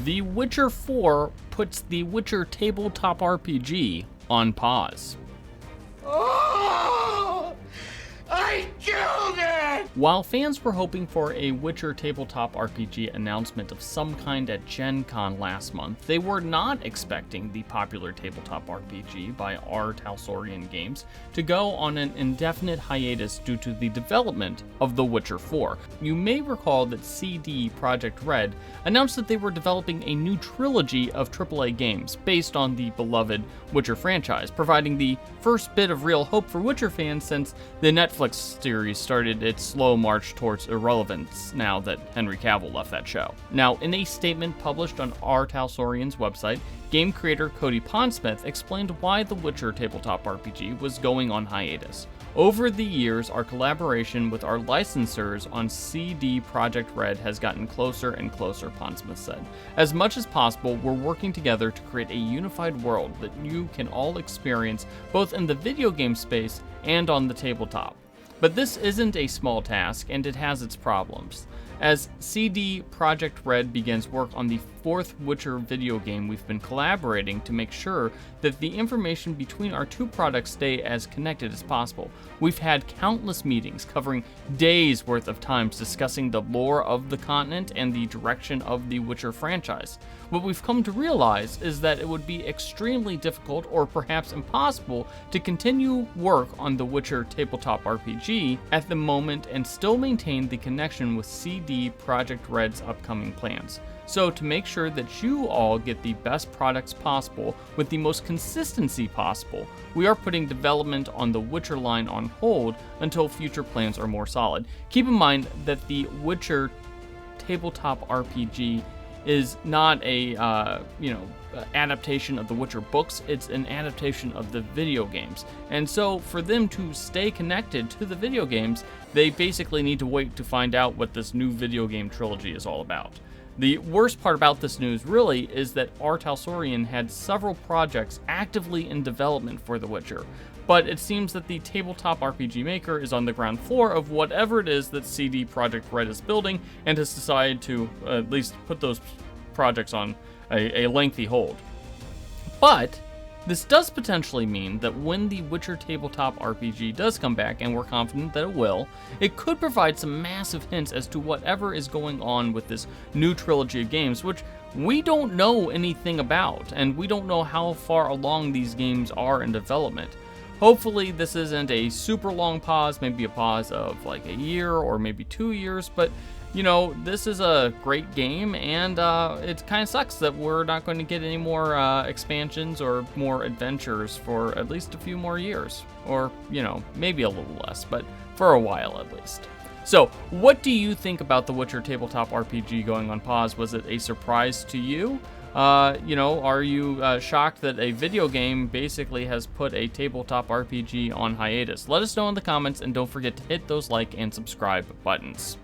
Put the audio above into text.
The Witcher 4 puts the Witcher tabletop RPG on pause. Oh! I killed it! While fans were hoping for a Witcher tabletop RPG announcement of some kind at Gen Con last month, they were not expecting the popular tabletop RPG by R Talsorian Games to go on an indefinite hiatus due to the development of The Witcher 4. You may recall that CD Projekt Red announced that they were developing a new trilogy of AAA games based on the beloved Witcher franchise, providing the first bit of real hope for Witcher fans since the Netflix series started its slow march towards irrelevance now that Henry Cavill left that show. Now, in a statement published on R Talsorian's website, game creator Cody Pondsmith explained why the Witcher tabletop RPG was going on hiatus. Over the years, our collaboration with our licensors on CD Projekt Red has gotten closer and closer, Pondsmith said. As much as possible, we're working together to create a unified world that you can all experience both in the video game space and on the tabletop. But this isn't a small task, and it has its problems. As CD Projekt Red begins work on the fourth Witcher video game, we've been collaborating to make sure that the information between our two products stay as connected as possible. We've had countless meetings covering days worth of times discussing the lore of the continent and the direction of the Witcher franchise. What we've come to realize is that it would be extremely difficult or perhaps impossible to continue work on the Witcher tabletop RPG at the moment and still maintain the connection with CD Projekt Red's upcoming plans. So to make sure that you all get the best products possible with the most consistency possible, we are putting development on the Witcher line on hold until future plans are more solid. Keep in mind that the Witcher tabletop RPG is not a adaptation of the Witcher books. It's an adaptation of the video games. And so for them to stay connected to the video games, they basically need to wait to find out what this new video game trilogy is all about. The worst part about this news really is that R Talsorian had several projects actively in development for The Witcher, but it seems that the tabletop RPG maker is on the ground floor of whatever it is that CD Projekt Red is building and has decided to at least put those projects on a lengthy hold. But this does potentially mean that when the Witcher tabletop RPG does come back, and we're confident that it will, it could provide some massive hints as to whatever is going on with this new trilogy of games, which we don't know anything about, and we don't know how far along these games are in development. Hopefully this isn't a super long pause, maybe a pause of like a year or maybe 2 years, but this is a great game, and it kind of sucks that we're not going to get any more expansions or more adventures for at least a few more years, or, maybe a little less, but for a while at least. So, what do you think about the Witcher tabletop RPG going on pause? Was it a surprise to you? Are you shocked that a video game basically has put a tabletop RPG on hiatus? Let us know in the comments, and don't forget to hit those like and subscribe buttons.